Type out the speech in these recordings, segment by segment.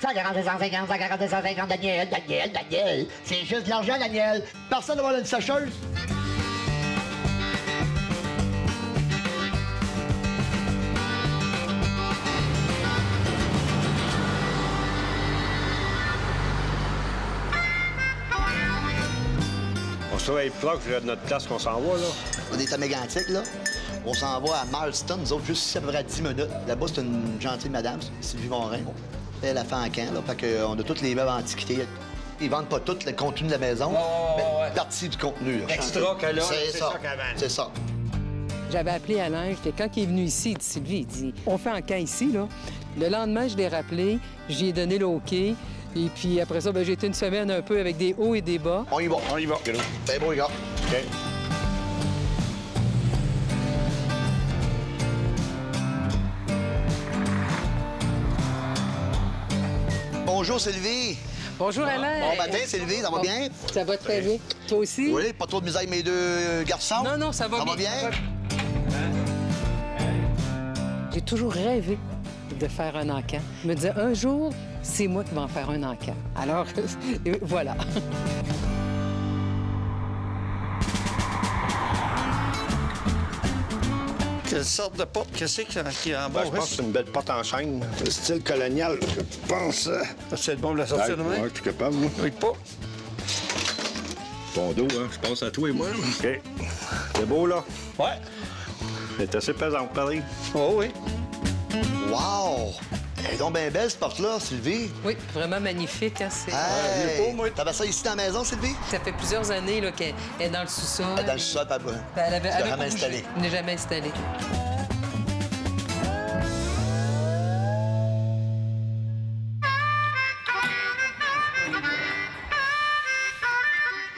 140, 150, 140, 150, Daniel, Daniel, Daniel. C'est juste de l'argent, Daniel. Personne ne va une sacheuse. On se trouve proche de notre place qu'on s'en va, là. On est à Mégantic, là. On s'en va à Marston, nous autres, juste ici, à peu près à 10 minutes. Là-bas, c'est une gentille madame, Sylvie Morin. Elle a fait en camp, là. Fait qu'on a toutes les meubles antiquités. Ils vendent pas tout le contenu de la maison, mais une partie du contenu. Extra qu'elle a, c'est ça qu'elle vend. C'est ça. J'avais appelé Alain, quand il est venu ici, il dit, Sylvie, il dit, on fait en camp ici, là. Le lendemain, je l'ai rappelé, j'y ai donné le OK. Et puis après ça, j'ai été une semaine un peu avec des hauts et des bas. On y va. On y va. C'est beau, les gars. OK. Bonjour, Sylvie. Bonjour, Alain. Bon matin, Sylvie, ça va bien? Ça va très bien. Toi aussi? Oui, pas trop de misère avec mes deux garçons? Non, non, ça va bien. Ça va bien? J'ai toujours rêvé de faire un encan. Je me disais, un jour, c'est moi qui vais en faire un encan. Alors, voilà. Quelle sorte de porte? Qu'est-ce qu'il y a en bas? Je pense que c'est une belle porte en chaîne. Style colonial, je pense. C'est bon de la sortir de même? Ouais, je suis capable, moi. Oui, pas. Ton dos, hein, je pense à toi et moi. OK. C'est beau, là? Ouais. C'est assez pesant, pareil. Oh oui. Wow! Elle est donc bien belle, cette porte-là, Sylvie. Oui, vraiment magnifique. Hein, Hey! T'avais ça ici dans la maison, Sylvie? Ça fait plusieurs années qu'elle est dans le sous-sol. Elle est dans le sous-sol, pas Elle avait jamais pas bougé. installé. Elle n'est jamais installée.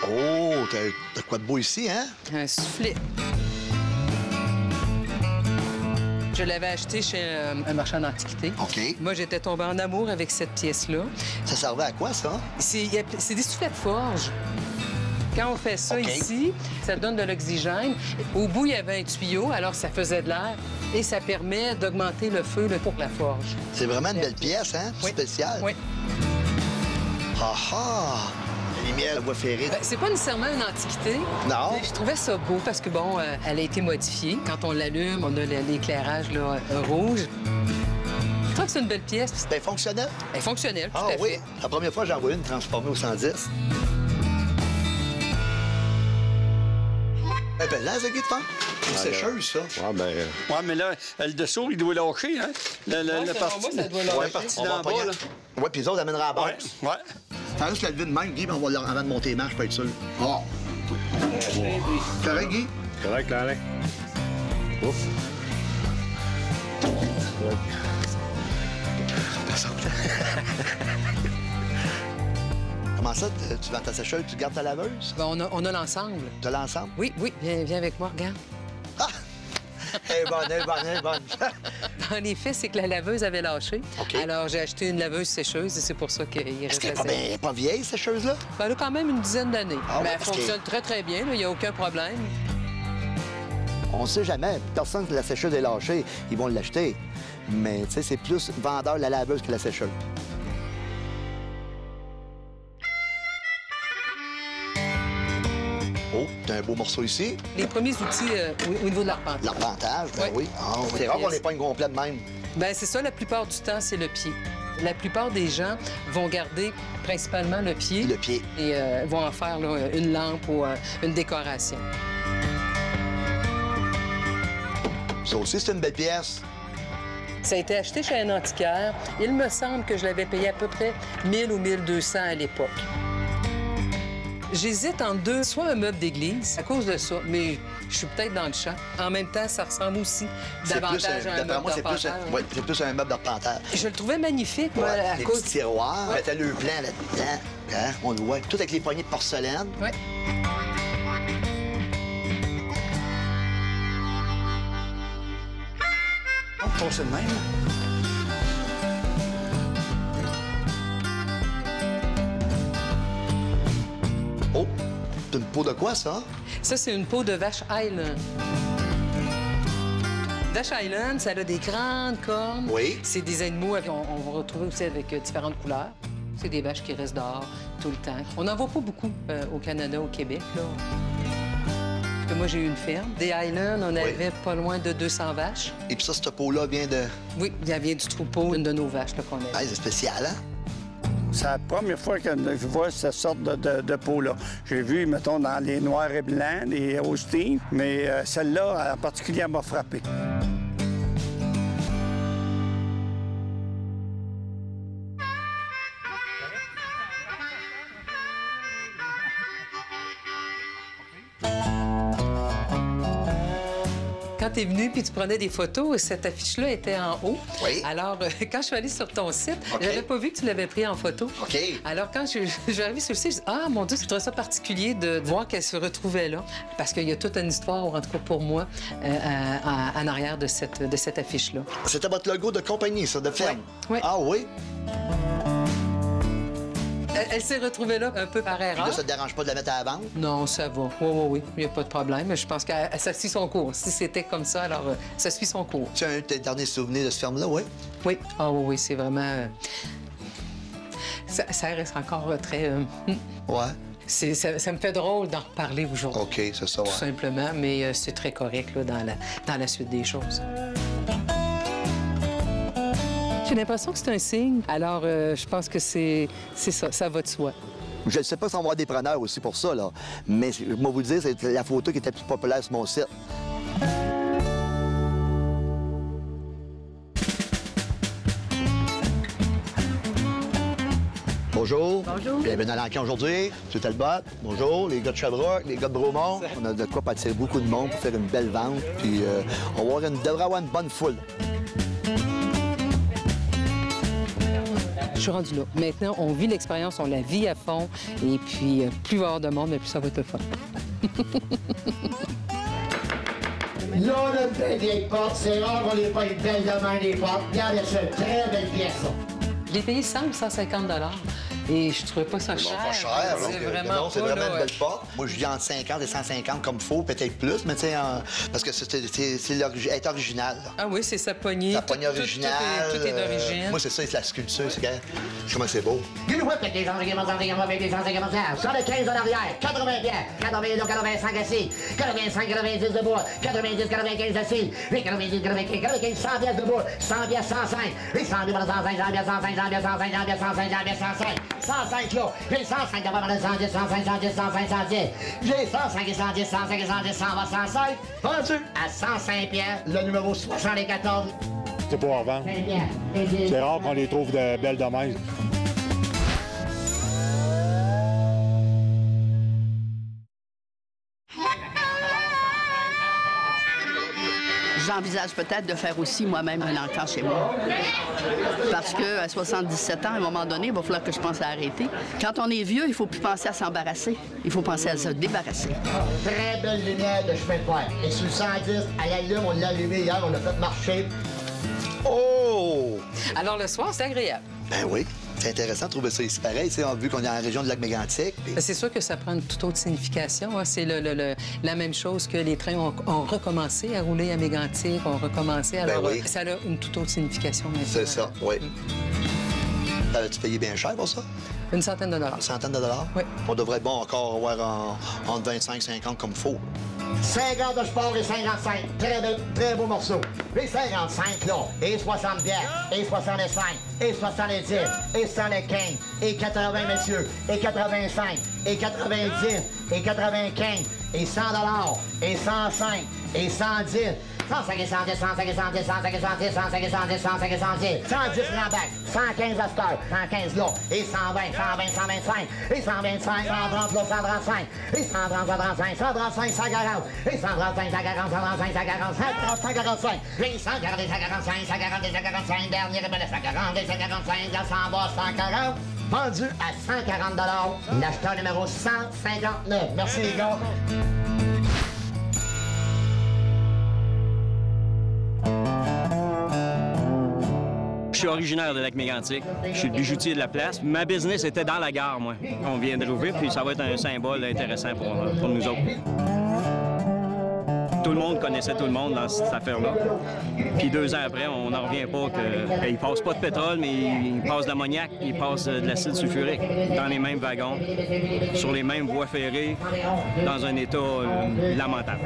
Oh, t'as quoi de beau ici, hein? Un soufflet. Je l'avais acheté chez un marchand d'antiquités. OK. Moi, j'étais tombée en amour avec cette pièce-là. Ça servait à quoi, ça? C'est des soufflets de forge. Quand on fait ça OK. ici, ça donne de l'oxygène. Au bout, il y avait un tuyau, alors ça faisait de l'air. Et ça permet d'augmenter le feu pour la forge. C'est vraiment une belle pièce, hein? Oui. Spéciale. Oui. Ah ah! La lumière, la voie ferrée. Ben, c'est pas nécessairement une antiquité. Non. Mais je trouvais ça beau parce que, bon, elle a été modifiée. Quand on l'allume, on a l'éclairage là, rouge. Je trouve que c'est une belle pièce. C'est fonctionnel? Elle est fonctionnelle, tout Ah à oui. fait. La première fois, j'ai envoyé une transformée au 110. Eh bien, là, c'est qui de faire? Une sécheuse, ça. Ah, ben. Ouais, mais là, le dessous, il doit lâcher, hein? La partie. moi, ça doit lâcher. La partie On va d'en bas, là. Oui, puis les autres amènera à la Ouais, base. ouais. T'as juste la lever de même, Guy, puis on va avant de monter les marches, pour être sûr. Oh! Correct, Guy? Correct, là, Alain. Ouf. Comment ça, tu vends ta sécheuse, tu gardes ta laveuse? Ben, on a l'ensemble. Tu l'as ensemble? Oui, oui, viens avec moi, regarde. Ah! Elle est bonne, elle est bonne, elle est bonne. Dans les faits, c'est que la laveuse avait lâché. OK. Alors, j'ai acheté une laveuse sécheuse et c'est pour ça qu'il Est-ce reste qu'elle n'est pas vieille, cette sécheuse-là? Ben, elle a quand même une dizaine d'années. Ah, Mais ouais, elle parce que- fonctionne très, très bien. Il n'y a aucun problème. On ne sait jamais. Personne que la sécheuse est lâchée, ils vont l'acheter. Mais, tu sais, c'est plus vendeur la laveuse que la sécheuse. Oh, t'as un beau morceau ici. Les premiers outils au niveau de l'arpentage. L'arpentage, ben Ouais. oui. Ah, c'est rare qu'on n'ait pas une complète même. Ben c'est ça, la plupart du temps, c'est le pied. La plupart des gens vont garder principalement le pied. Le pied. Et vont en faire là, une lampe ou une décoration. Ça aussi, c'est une belle pièce. Ça a été acheté chez un antiquaire. Il me semble que je l'avais payé à peu près 1000 ou 1200 à l'époque. J'hésite entre deux, soit un meuble d'église, à cause de ça, mais je suis peut-être dans le champ. En même temps, ça ressemble aussi davantage à un D'après meuble moi, c'est plus, d'arpentage. ouais, c'est plus un meuble d'arpentage. Je le trouvais magnifique, moi, Ouais, à les cause... petits tiroirs, t'as le plan là-dedans. Hein? On le voit, tout avec les poignées de porcelaine. Ouais. On pense le même. Oh, c'est une peau de quoi, ça? Ça, c'est une peau de vache Highland. Dash Island, ça a des grandes cornes. Oui. C'est des animaux on va retrouver aussi avec différentes couleurs. C'est des vaches qui restent dehors tout le temps. On n'en voit pas beaucoup au Canada, au Québec, là. Moi, j'ai eu une ferme. Des Highlands, on avait pas loin de 200 vaches. Et puis ça, cette peau-là vient de... Oui, il vient du troupeau d'une de nos vaches qu'on a. Ah, c'est spécial, hein? C'est la première fois que je vois cette sorte de peau-là. J'ai vu, mettons, dans les noirs et blancs, les Holstein, mais celle-là, en particulier, m'a frappé. Quand tu es venu puis tu prenais des photos, cette affiche-là était en haut. Oui. Alors, quand je suis allée sur ton site, j'avais pas vu que tu l'avais pris en photo. OK. Alors, quand je suis arrivée sur le site, je dis, ah, mon Dieu, je trouvais ça particulier de voir qu'elle se retrouvait là. Parce qu'il y a toute une histoire, en tout cas pour moi, en arrière de cette affiche-là. C'était votre logo de compagnie, ça, de ferme? Oui. Ah oui? Elle s'est retrouvée là un peu par Puis erreur. là, ça te dérange pas de la mettre à la vente? Non, ça va. Oui. Il n'y a pas de problème. Je pense que ça suit son cours. Si c'était comme ça, alors ça suit son cours. Tu as un dernier souvenir de cette ferme-là, oui? Oui. Ah oui, c'est vraiment... Ça reste encore très... Ouais. Ça me fait drôle d'en reparler aujourd'hui. OK, c'est ça, ouais. Tout simplement, mais c'est très correct là, dans la suite des choses. J'ai l'impression que c'est un signe. Alors, je pense que c'est ça, ça va de soi. Je ne sais pas si on va avoir des preneurs aussi pour ça, là. Mais je vais vous dire, c'est la photo qui était plus populaire sur mon site. Bonjour. Bonjour. Bienvenue à l'enquête aujourd'hui. M. Talbot. Bonjour. Les gars de Sherbrooke, les gars de Bromont. On a de quoi pour attirer beaucoup de monde pour faire une belle vente. Puis on devrait avoir une bonne foule. Je suis rendue là. Maintenant, on vit l'expérience, on la vit à fond. Et puis, plus il va y avoir de monde, plus ça va être le fun. Là, on a une belle vieille porte. C'est rare qu'on n'ait pas une belle demande des portes. Regardez ça, une très belle pièce, ça. Je l'ai payé 150 $. Et je trouvais pas ça cher. Pas cher, C'est non? vraiment, Non, c'est pas, vraiment là, une belle porte. Moi, je dis entre 50 et 150 comme faut, peut-être plus, mais tu sais, parce que c'est original. Là. Ah oui, c'est sa poignée. La poignée originale. Tout est d'origine. Moi, c'est ça, c'est la sculpture. C'est comment c'est beau. Dis-le moi, peut-être des gens qui avec des 150 $. 75 en arrière, 80 pieds, 82, 85 assis, 85, 90 debout, 90, 95 assis, 90, 95, 100 pièces debout, 100 pièces, 105, 100 pièces, 105, 100 pièces, 105, 100 pièces, 105, 100 pièces, 105, 100 pièces, 105, 105 kilos, j'ai 105 d'abord, 110, 105, 110, 105, 110, j'ai 105 et 110, 105 et 110, 100 va 105, vendu à 105 pièces, le numéro 74. C'est pour en vendre. C'est rare qu'on les trouve de belles de même. J'envisage peut-être de faire aussi moi-même un encas chez moi. Parce qu'à 77 ans, à un moment donné, il va falloir que je pense à arrêter. Quand on est vieux, il ne faut plus penser à s'embarrasser. Il faut penser à se débarrasser. Très belle lumière de chemin de fer. Et sur le 110, à la lume, on l'a allumé hier, on l'a fait marcher. Oh! Alors, le soir, c'est agréable. Ben oui. C'est intéressant de trouver ça ici pareil, vu qu'on est dans la région de Lac-Mégantic. Puis... C'est sûr que ça prend une toute autre signification. Hein. C'est la même chose que les trains ont recommencé à rouler à Mégantic, ont recommencé. Alors, oui. Ça a une toute autre signification maintenant. C'est ça, oui. T'avais-tu payé bien cher pour ça? Une centaine de $. Une centaine de dollars? Oui. On devrait être bon encore avoir entre 25 et 50 comme faut. 50 de sport et 55. Très beau morceau. Et 55, là. Et 60 bières. Et 65. Et 70. Et 75. Et 80, messieurs. Et 85. Et 90. Et 95. Et 100 $. Et 105. Et 110. 105 et 110, 105 et 110, 105 et 110, 105 et 110, 105 et 110, 110 Rambac, 115 à cette heure, 115 là, et 120, 120, 125, et 125, 130 là, 135, et 130, 135, 135, 140, et 135, 140, 135, 140, 130, 145, et 140, 145, 140, 145, dernier rebelle, 140, 145, là, 100 bas, 140. Vendu à 140 $, l'acheteur numéro 159. Merci les gars. Je suis originaire de Lac-Mégantic. Je suis le bijoutier de la place. Ma business était dans la gare, moi. On vient de rouvrir, puis ça va être un symbole intéressant pour nous autres. tout le monde connaissait tout le monde dans cette affaire-là. Puis 2 ans après, on n'en revient pas qu'ils ne passent pas de pétrole, mais ils passent de l'ammoniac, ils passent de l'acide sulfurique dans les mêmes wagons, sur les mêmes voies ferrées, dans un état lamentable.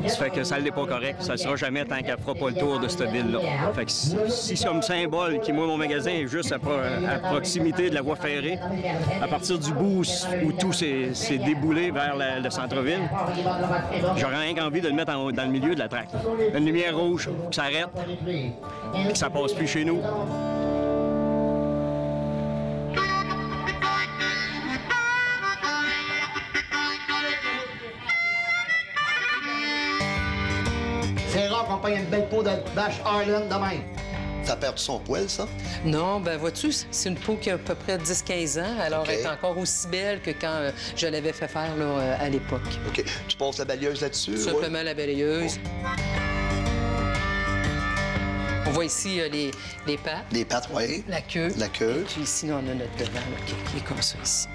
Ça fait que ça n'est pas correct. Ça ne sera jamais tant qu'elle ne fera pas le tour de cette ville-là. Fait que si comme symbole qui, moi, mon magasin est juste à proximité de la voie ferrée, à partir du bout où tout s'est déboulé vers le centre-ville, j'aurais rien qu'envie de le mettre dans le milieu de la traque. Une lumière rouge qui s'arrête, que ça passe plus chez nous. C'est rare qu'on paye une belle peau de vache Harlan de même. Ça perd son poil, ça? Non, ben vois-tu, c'est une peau qui a à peu près 10-15 ans, alors elle est encore aussi belle que quand je l'avais fait faire là, à l'époque. OK. Tu passes la balayeuse là-dessus? Simplement la balayeuse. On voit ici les pattes. Les pattes, oui. La queue. La queue. Puis ici, là, on a notre devant là, qui est comme ça ici.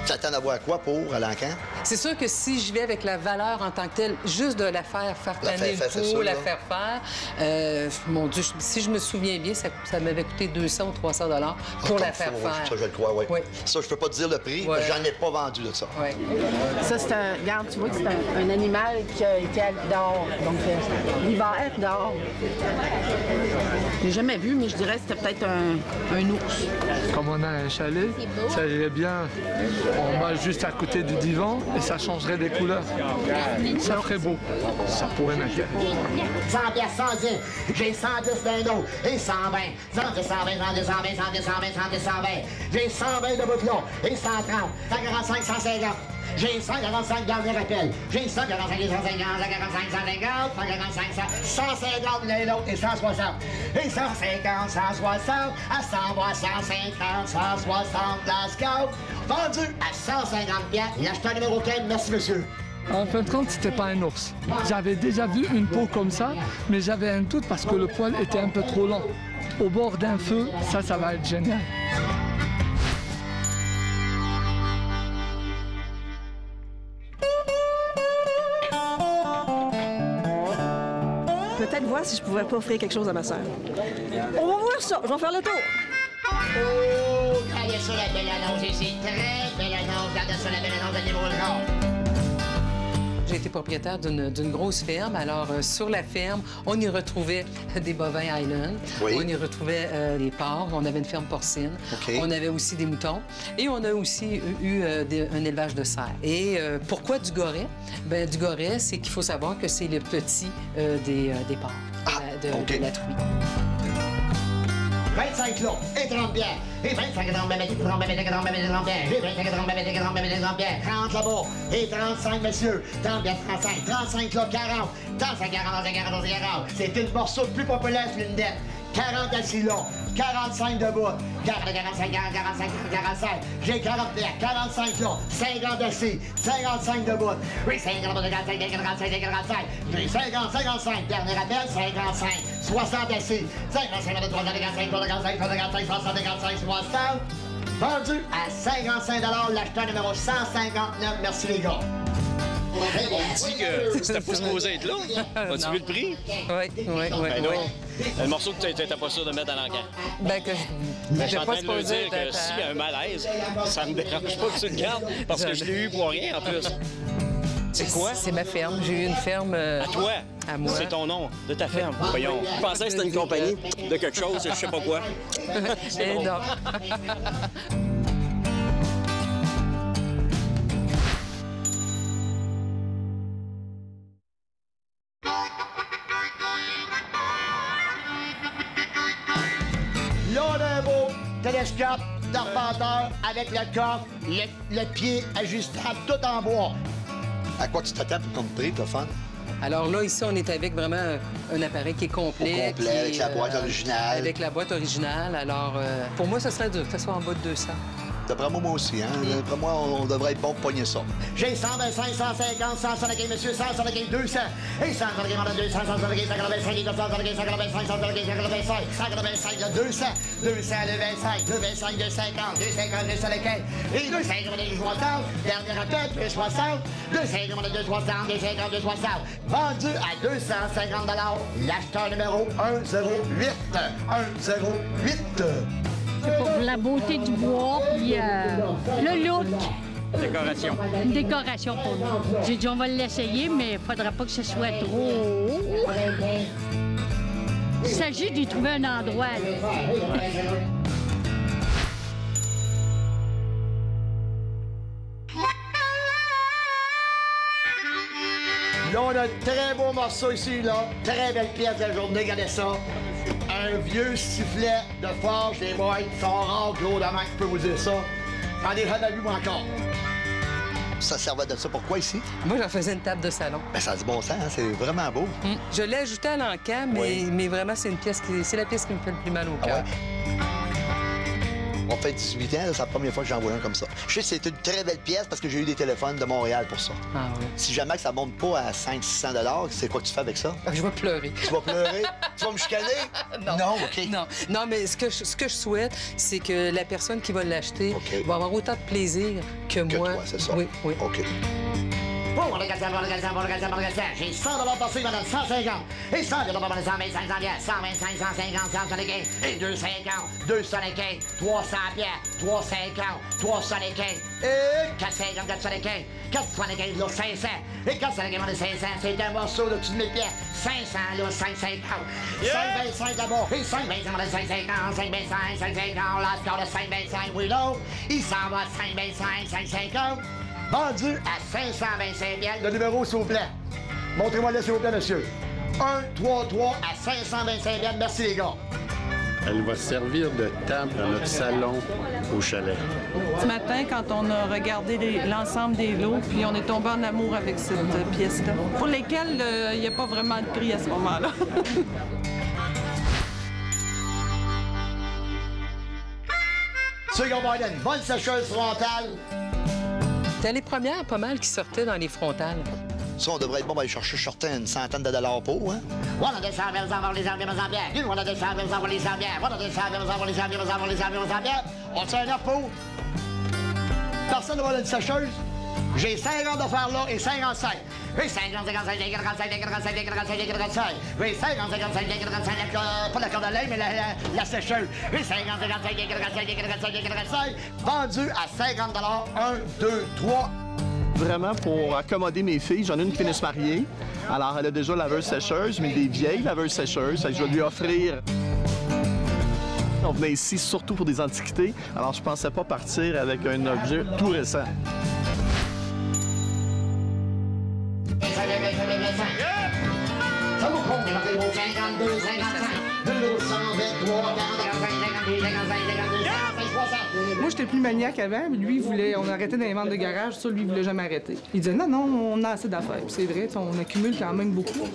Tu attends d'avoir quoi pour à l'encan? C'est sûr que si je vais avec la valeur en tant que telle, juste de la faire taner le pot, la faire faire, mon Dieu, si je me souviens bien, ça m'avait coûté 200 ou 300 $ pour la faire faire. Ça, je le crois, oui. Oui. Ça, je peux pas te dire le prix, mais j'en ai pas vendu de ça. Oui. Ça, c'est un... Regarde, tu vois que c'est un animal qui a été dehors. Donc, l'hiver, dehors. Je l'ai jamais vu, mais je dirais que c'était peut-être un ours. Comme on a un chalet, ça irait bien. On va juste à côté du divan et ça changerait des couleurs. Ça ferait beau. Ça pourrait m'intéresser. 100 pièces, 110. J'ai 110 d'un autre. Et 120. 110, 120, 110, 120, 110, 120, 110, 120. J'ai 120 de bout là. Et 130. 145, 150. J'ai 145 dernier rappel. J'ai 145, 150, 145, 150, 145, 150 l'un l'autre et 160. Et 150, 160, à 120, 150, 160 la scout. Vendu à 150 piastres. L'acheteur numéro 15, merci monsieur. En fin de compte, c'était pas un ours. J'avais déjà vu une peau comme ça, mais j'avais un doute parce que le poil était un peu trop long. Au bord d'un feu, ça va être génial. Peut-être voir si je pouvais pas offrir quelque chose à ma sœur. On va voir ça. Je vais faire le tour. Oh, regardez ça, la belle annonce ici. Très belle annonce. Regardez ça, la belle annonce de niveau de corps. J'ai été propriétaire d'une grosse ferme. Alors, sur la ferme, on y retrouvait des bovins Highland. Oui. On y retrouvait des porcs. On avait une ferme porcine. Okay. On avait aussi des moutons. Et on a aussi eu un élevage de cerfs. Et pourquoi du goret? Bien, du goret, c'est qu'il faut savoir que c'est le petit des porcs, de la truie. 25 kilos et 30 bières. Et 25 et 30 bières, 30 bières, 30 bières, 30 bières. J'ai 25 et 30 bières, 30 bières, 30 bières. 30 là-bas. Et 35, monsieur. 30 bières, 35. 35 kilos, 40. 35, 40, 40, 40. C'est une morceau plus populaire que l'une dette. 40 assis là. 45 debout. 45, 40, 45, 45. J'ai 40 bières, 45 là. 50 assis. 55 debout. Oui, 50, 45, 45, 45. J'ai 50, 55. Dernier appel, 55. 60 assis. 55, 23, 55, 55, 55, 60, 55, 60. Vendu à 55 $, l'acheteur numéro 159. Merci les gars. On dit que c'était pas supposé être là. As-tu vu le prix? Oui. Ben non. Le morceau que tu n'étais pas sûr de mettre à l'encan. Ben que Je suis en train de lui dire que s'il y a un malaise, ça me dérange pas que tu le gardes parce que je l'ai eu pour rien en plus. C'est quoi? C'est ma ferme. J'ai eu une ferme... À toi? À moi. C'est ton nom, de ta ferme. Voyons. Je pensais que c'était une compagnie de quelque chose, je sais pas quoi. Et non. Là, on a un beau télescope d'arpenteur avec le coffre, le pied ajustable, tout en bois. À quoi tu t'attends comme prix, le fun? Alors là, ici, on est avec vraiment un appareil qui est complet. Au complet, avec la boîte originale. Avec la boîte originale. Alors, pour moi, ce serait dur que ce soit en bas de 200. D'après moi aussi, hein. D'après moi, on devrait être bon pour pogner ça. J'ai 125, 150, 175, monsieur, 175, 200. Et 175, on a 200, 175, 185, 175, 185, 175, 185, 185, là, 200. 200, 225, 225, 250, 250, 275. Et 250, on a 260. Dernier appel, 260. 250, on a 260, 250, 260. Vendu à 250 $. L'acheteur numéro 108. 108. C'est pour la beauté du bois, puis le look. Décoration. Une décoration pour nous. J'ai dit, on va l'essayer, mais il ne faudra pas que ce soit trop... Il s'agit d'y trouver un endroit. Là, on a un très beau morceau ici, là. Très belle pièce de la journée, regardez ça. Un vieux sifflet de forge des boîtes. Ils sont rares, gros, demain, je peux vous dire ça. J'en ai jamais vu, moi, encore. Ça servait de ça pourquoi ici? Moi, j'en faisais une table de salon. Ben, ça a du bon sens, hein? C'est vraiment beau. Je l'ai ajouté à l'encan, mais vraiment, c'est la pièce qui me fait le plus mal au cœur. On fait 18 ans, c'est la première fois que j'en vois un comme ça. Je sais que c'est une très belle pièce parce que j'ai eu des téléphones de Montréal pour ça. Ah oui. Si jamais que ça monte pas à 500-600 $, c'est quoi que tu fais avec ça? Je vais pleurer. Tu vas pleurer? Tu vas me chicaner? Non. Non, OK. Non, mais ce que je souhaite, c'est que la personne qui va l'acheter va avoir autant de plaisir que moi. Toi, c'est ça? Oui. OK. Bon, on regarde ça. J'ai 100 $ passés, madame, 150. Et 100 $, madame, 125, 125, 150, 175. Et 250, 275, 300 $, 350, 375. Et 450, 475, 475, là, 500. Et 450, 500, c'est un morceau de toutes mes pièces. 500, là, 550. 525 d'abord. Et 525, on a 550, 525, 550. Là, score de 525, oui, non. Il s'en va à 525, 550. Vendu à 525 $. Le numéro, s'il vous plaît. Montrez-moi-le, s'il vous plaît, monsieur. 133 à 525 $. Merci, les gars. Elle va servir de table dans notre salon au chalet. Ce matin, quand on a regardé l'ensemble des lots, puis on est tombé en amour avec cette pièce-là, pour lesquelles il n'y a pas vraiment de prix à ce moment-là. Second Biden, bonne sécheuse frontale. C'était les premières pas mal qui sortaient dans les frontales. Ça, on devrait être bon pour aller chercher une centaine de dollars pour, hein? Voilà des services, avoir les avions en bière. Voilà des services, avoir les avions. Voilà des services, avoir les avions, avoir les avions en bière. On tient un heure pour. Personne ne va une sécheuse. J'ai 50 de faire là et 55. Oui, 50, 55, 45, 45, 45, 45. Oui, 50, 55, 45, pas la corde à lait, mais la sécheuse. Oui, 50, 55, 45, 45, 45. Vendu à 50 $. 1, 2, 3. Vraiment, pour accommoder mes filles, j'en ai une qui finit de se marier. Alors, elle a déjà laveuse sécheuse, mais des vieilles laveuses sécheuses. Je vais lui offrir. On venait ici surtout pour des antiquités, alors je pensais pas partir avec un objet tout récent. Ça vous compte, 52, 55, 223, 40, 45, 52, 55, 52, 55, 60. Moi, j'étais plus maniaque avant, mais lui, on arrêtait dans les ventes de garage, ça, lui, il voulait jamais arrêter. Il disait non, on a assez d'affaires. Puis c'est vrai, on accumule quand même beaucoup.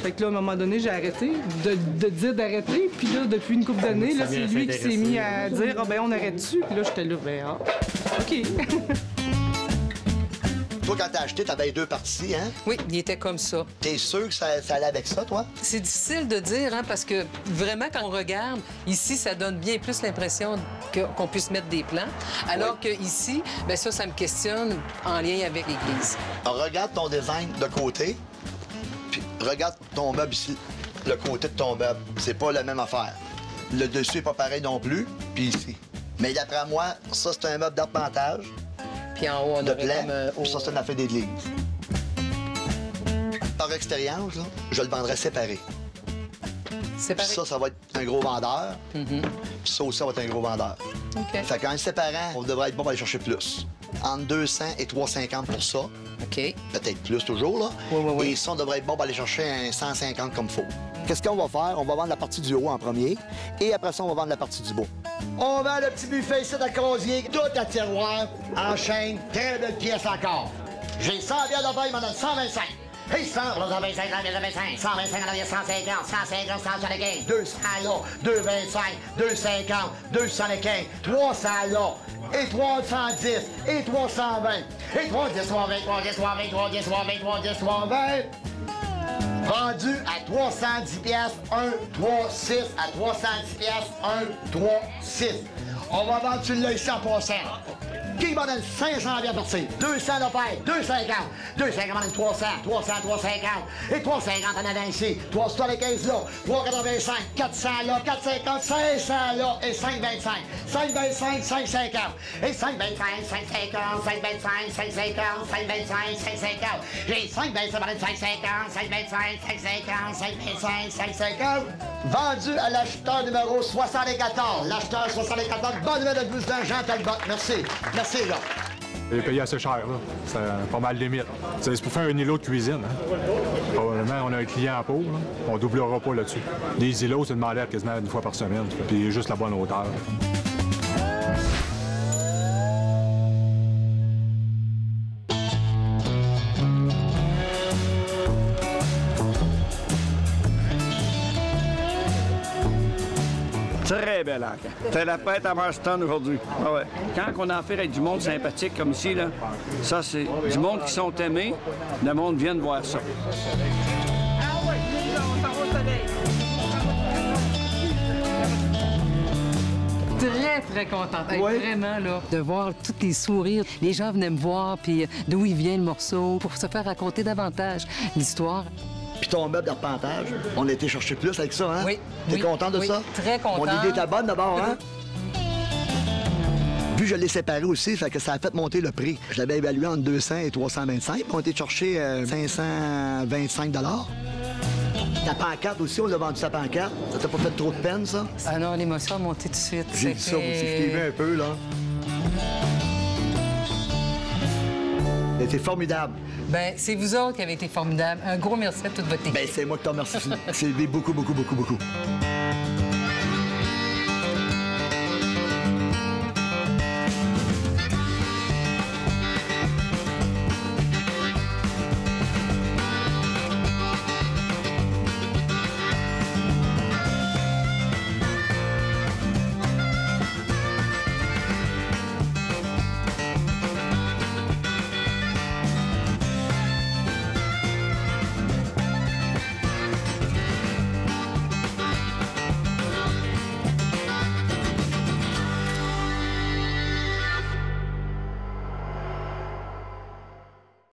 Fait que là, à un moment donné, j'ai arrêté de dire d'arrêter. Puis là, depuis une couple d'années, là, c'est lui qui s'est mis à dire « Ah, ben on arrête-tu? » Puis là, j'étais là, ben ah, OK. Toi, quand t'as acheté, t'avais 2 parties, hein? Oui, il était comme ça. T'es sûr que ça allait avec ça, toi? C'est difficile de dire, hein, parce que vraiment, quand on regarde, ici, ça donne bien plus l'impression qu'on puisse mettre des plans, alors que ici, bien ça me questionne en lien avec l'Église. Regarde ton design de côté, puis regarde ton meuble ici, le côté de ton meuble. C'est pas la même affaire. Le dessus est pas pareil non plus, puis ici. Mais d'après moi, ça, c'est un meuble d'arpentage. Puis en haut, on de aurait plein, comme... puis ça, c'est une affaire d'église. Par expérience, là, je le vendrais séparé. Séparé? Puis ça va être un gros vendeur. Puis ça aussi, ça va être un gros vendeur. OK. Fait qu'en séparant, on devrait être bon pour aller chercher plus. Entre 200 et 350 pour ça. OK. Peut-être plus toujours, là. Oui. Et ça, on devrait être bon pour aller chercher un 150 comme il faut. Qu'est-ce qu'on va faire? On va vendre la partie du haut en premier. Et après ça, on va vendre la partie du bas. On vend le petit buffet ici de Crozier, tout à tiroir, en chaîne, très belle pièce encore. J'ai 100 $ de bail, madame, 125. Et 100, 125, 125, 150, 150, 150, 175, 200 là, 225, 250, 275, 300 là, et 310, et 320, et 310, 320, 310, 320, 310, 320, 310, 320. Vendu à 310 piastres, 1, 3, 6, à 310 piastres, 1, 3, 6. On va vendre celui-là ici en passant. Qui va donner 500 bien parti? 200 de paille, 250. 250 300, 300, 350. Et 350 en avant ici. 375 là, 385, 400 là, 450, 500 là, et 525. 525, 550. Et 525, 550, 525, 550, 525, 550. J'ai 525, 550, 525, 550, 525, 550. Vendu à l'acheteur numéro 74. L'acheteur 74, bonne nouvelle de président Jean Talbot. Merci. Merci, là. J'ai payé assez cher, là. C'est pas mal limite. C'est pour faire un îlot de cuisine, hein. Probablement, on a un client à peau, là. On doublera pas là-dessus. Des îlots, c'est demandé quasiment une fois par semaine. Puis juste la bonne hauteur. Très belle encre. C'est la fête à Marston aujourd'hui. Ah ouais. Quand on a affaire avec du monde sympathique comme ici, là, ça, c'est du monde qui sont aimés. Le monde vient de voir ça. Très, très contente. Hey, vraiment, là, de voir tous les sourires. Les gens venaient me voir, puis d'où il vient le morceau, pour se faire raconter davantage l'histoire. Puis ton meuble d'arpentage, on a été chercher plus avec ça, hein? Oui. T'es content de ça? Très content. Mon idée était bonne d'abord, hein? Vu que je l'ai séparé aussi, fait que ça a fait monter le prix. Je l'avais évalué entre 200 et 325, puis on a été chercher 525 $. Ta pancarte aussi, on l'a vendu sa pancarte. Ça t'a pas fait trop de peine, ça? Ah non, l'émotion a monté tout de suite. J'ai dit ça aussi, je t'ai vu un peu, là. C'était formidable. Ben, c'est vous autres qui avez été formidables. Un gros merci à toute votre équipe. Ben, c'est moi qui te remercie. C'est aidé beaucoup, beaucoup, beaucoup, beaucoup.